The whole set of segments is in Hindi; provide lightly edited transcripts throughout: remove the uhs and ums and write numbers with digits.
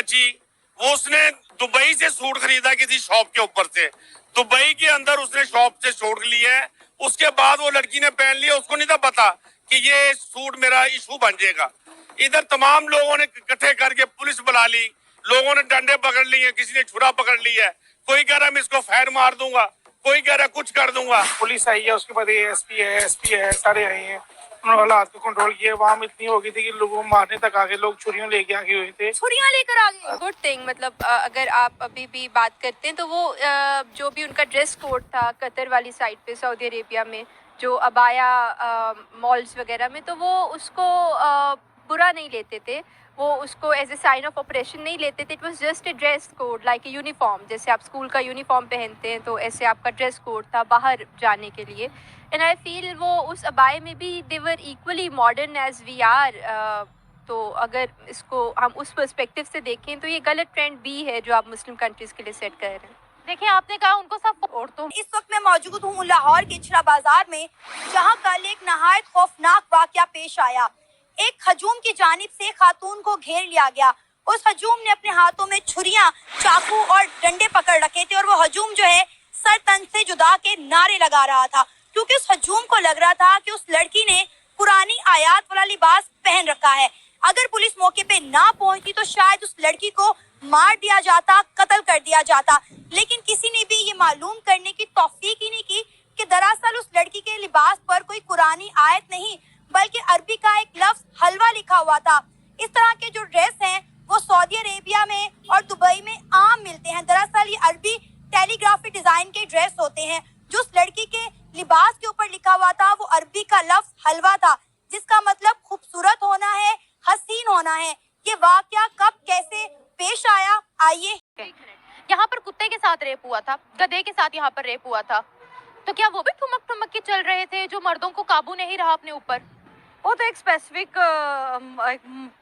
बची, वो उसने दुबई से सूट खरीदा किसी शॉप के ऊपर से, दुबई के अंदर उसने शॉप से सूट लिया है। उसके बाद वो लड़की ने पहन लिया, उसको नहीं था पता कि ये सूट मेरा इशू बन जाएगा। इधर तमाम लोगों ने इकट्ठे करके पुलिस बुला ली, लोगों ने डंडे पकड़ लिए, किसी ने छुरा पकड़ लिया है, कोई कह रहा मैं इसको फायर मार दूंगा, कोई कह रहा कुछ कर दूंगा। पुलिस आई है, उसके बाद एएसपी है, एसपी है, सारे आए हैं, उन्होंने हालात को कंट्रोल किया। वहां इतनी हो गई थी कि लोगों को मारने तक आगे लोग छुरियां लेके आगे हुए थे, छुरियां लेकर आ गए। गुड थिंग, मतलब अगर आप अभी भी बात करते हैं तो वो जो भी उनका ड्रेस कोड था कतर वाली साइड पे सऊदी अरेबिया में, जो अबाया मॉल्स वगैरह में, तो वो उसको बुरा नहीं लेते थे, वो उसको as a sign of operation नहीं लेते थे। It was just a dress code like a uniform, जैसे आप स्कूल का यूनिफॉर्म पहनते हैं तो ऐसे आपका ड्रेस कोड था बाहर जाने के लिए। एंड आई फील वो उस अबाए में भी they were equally modern as we are. तो अगर इसको हम उस पर्सपेक्टिव से देखें तो ये गलत ट्रेंड भी है जो आप मुस्लिम कंट्रीज के लिए सेट कर रहे हैं। देखिए, आपने कहा उनको सब औरतों। इस वक्त मैं मौजूद हूँ लाहौर के इचरा बाजार में, जहाँ कल एक नहायत खौफनाक वाकया पेश आया। एक हजूम की जानिब से खातून को घेर लिया गया। उस हजूम ने अपने हाथों में छुरियां, चाकू और डंडे पकड़ रखे थे और वो हजूम जो है सर तन से जुदा के नारे लगा रहा था, क्योंकि उस हजूम को लग रहा था कि उस लड़की ने पुरानी आयात वाला लिबास पहन रखा है। अगर पुलिस मौके पे ना पहुंचती तो शायद उस लड़की को मार दिया जाता, कत्ल कर दिया जाता, लेकिन किसी ने भी ये मालूम करने की तौफीक ही नहीं की कि दरअसल उस लड़की के लिबास पर कोई कुरानी आयत नहीं बल्कि अरबी का एक लफ्ज हलवा लिखा हुआ था। इस तरह के जो ड्रेस हैं वो सऊदी अरेबिया में और दुबई में आम मिलते हैं। दरअसल ये अरबी टेलीग्राफी डिजाइन के ड्रेस होते हैं। जो उस लड़की के लिबास के ऊपर लिखा हुआ था वो अरबी का लफ्ज हलवा था, जिसका मतलब खूबसूरत होना है, हसीन होना है। ये वाकया कब कैसे पेश आया, आइए। यहाँ पर कुत्ते के साथ रेप हुआ था, गधे के साथ यहाँ पर रेप हुआ था, तो क्या वो भी ठुमक ठुमक के चल रहे थे जो मर्दों को काबू नहीं रहा अपने ऊपर? वो तो एक स्पेसिफिक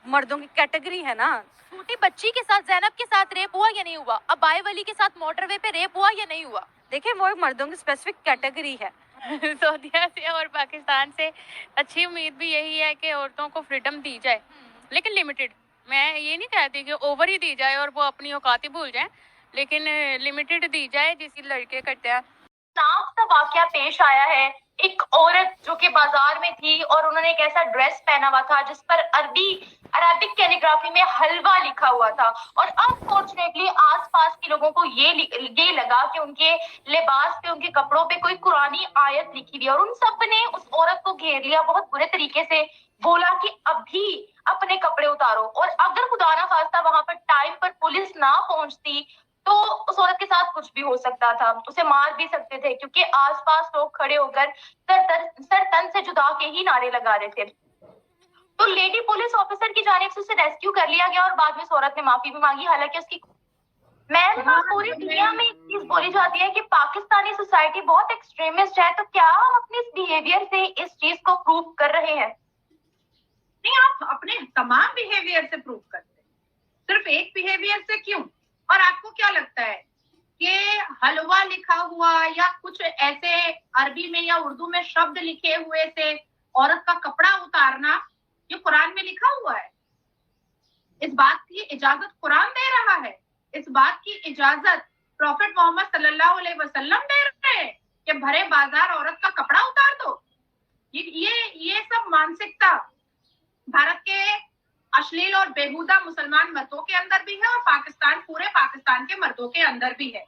मर्दों की कैटेगरी है ना। छोटी बच्ची के साथ, जैनब के साथ रेप हुआ या नहीं हुआ? अबाई वली के साथ मोटरवे पे रेप हुआ या नहीं हुआ? देखिए, वो एक मर्दों की स्पेसिफिक कैटेगरी है। सऊदीया से और पाकिस्तान से अच्छी उम्मीद भी यही है कि औरतों को फ्रीडम दी जाए, लेकिन लिमिटेड। मैं ये नहीं कहती कि ओवर ही दी जाए और वो अपनी औकात ही भूल जाए, लेकिन लिमिटेड दी जाए जिसकी लड़के करते हैं। नाक सा वाकया पेश आया है। एक औरत जो कि बाजार में थी और उन्होंने एक ऐसा ड्रेस पहना हुआ था जिस पर अरबिक कैलीग्राफी में हलवा लिखा हुआ था, और अनफॉर्चुनेटली आसपास के लोगों को ये लगा कि उनके लिबास पे, उनके कपड़ों पे कोई कुरानी आयत लिखी हुई है, और उन सब ने उस औरत को घेर लिया, बहुत बुरे तरीके से बोला कि अभी अपने कपड़े उतारो। और अगर खुदा ना खास्ता वहां पर टाइम पर पुलिस ना पहुंचती तो उस औरत के साथ कुछ भी हो सकता था, उसे मार भी सकते थे, क्योंकि आसपास लोग खड़े होकर सर तन से जुदा के ही नारे लगा रहे थे। तो लेडी पुलिस ऑफिसर की जानिब से उसे रेस्क्यू कर लिया गया और बाद में उस औरत ने माफी भी मांगी। हालांकि उसकी पूरी दुनिया में एक चीज बोली जाती है कि पाकिस्तानी सोसाइटी बहुत एक्सट्रीमिस्ट है, तो क्या हम अपने इस बिहेवियर से इस चीज को प्रूव कर रहे हैं? नहीं, आप अपने तमाम बिहेवियर से प्रूव करते हैं, सिर्फ एक बिहेवियर से क्यों? और आपको क्या लगता है कि हलवा लिखा हुआ या कुछ ऐसे अरबी में या उर्दू में शब्द लिखे हुए से औरत का कपड़ा उतारना ये कुरान में लिखा हुआ है? इस बात की इजाजत कुरान दे रहा है, इस बात की इजाजत प्रॉफेट मोहम्मद सल्लल्लाहु अलैहि वसल्लम दे रहे हैं कि भरे बाजार औरत का कपड़ा उतार दो। ये सब मानसिकता भारत के अश्लील और बेहुदा मुसलमान मर्दों के अंदर भी है और पूरे पाकिस्तान के मर्दों के अंदर भी है।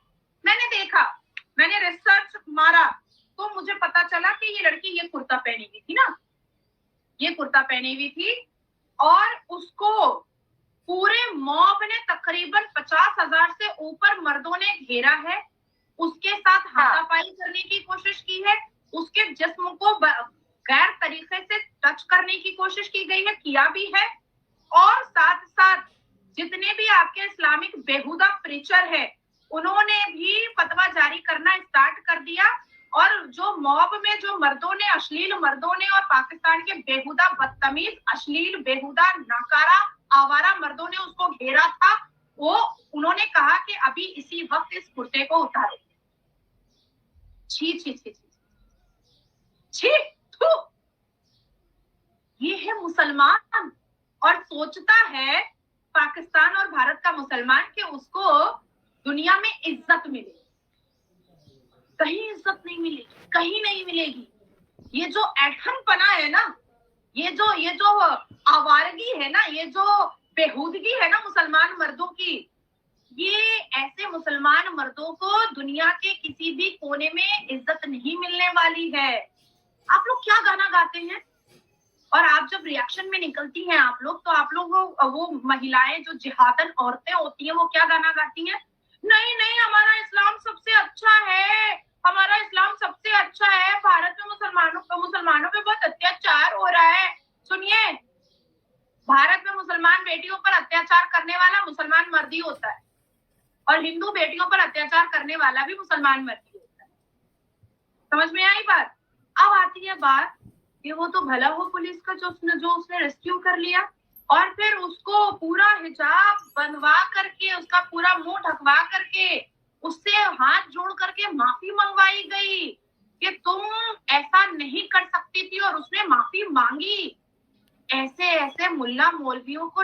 मैंने रिसर्च मारा तो मुझे पता चला कि ये लड़की ये कुर्ता पहनी हुई थी ना, ये कुर्ता पहनी हुई थी, और उसको पूरे मॉब ने तकरीबन 50,000 से ऊपर मर्दों ने घेरा है, उसके साथ हाथापाई करने की कोशिश की है, उसके जिस्म को गैर तरीके से टच करने की कोशिश की गई है, किया भी है। और साथ साथ जितने भी आपके इस्लामिक बेहुदा प्रीचर है उन्होंने भी फतवा जारी करना स्टार्ट कर दिया, और जो मॉब में जो मर्दों ने, अश्लील मर्दों ने और पाकिस्तान के बेहुदा बदतमीज अश्लील बेहुदा नाकारा आवारा मर्दों ने उसको घेरा था, वो उन्होंने कहा कि अभी इसी वक्त इस कुर्ते को उतारो। छी छी छी छी छी, ये है मुसलमान। और सोचता है पाकिस्तान और भारत का मुसलमान कि उसको दुनिया में इज्जत मिले। कहीं इज्जत नहीं मिलेगी, कहीं नहीं मिलेगी। ये जो ऐठनपना है ना, ये जो आवारगी है ना, ये जो बेहूदगी है ना मुसलमान मर्दों की, ये ऐसे मुसलमान मर्दों को दुनिया के किसी भी कोने में इज्जत नहीं मिलने वाली है। आप लोग क्या गाना गाते हैं और आप जब रिएक्शन में निकलती हैं आप लोग, तो आप लोग वो महिलाएं जो जिहादन औरतें होती हैं वो क्या गाना गाती हैं? नहीं नहीं, हमारा इस्लाम सबसे अच्छा है, हमारा इस्लाम सबसे अच्छा है, भारत में मुसलमानों पे बहुत अत्याचार हो रहा है। सुनिए, भारत में मुसलमान बेटियों पर अत्याचार करने वाला मुसलमान मर्द ही होता है और हिंदू बेटियों पर अत्याचार करने वाला भी मुसलमान मर्द ही होता है। समझ में आई बात? अब आती है बात कि वो तो भला हो पुलिस का जो उसने रेस्क्यू कर लिया और फिर उसको पूरा हिजाब बनवा करके, उसका पूरा मुंह ढकवा करके, उससे हाथ जोड़ करके माफी मंगवाई गई कि तुम ऐसा नहीं कर सकती थी और उसने माफी मांगी। ऐसे मुल्ला मौलवियों को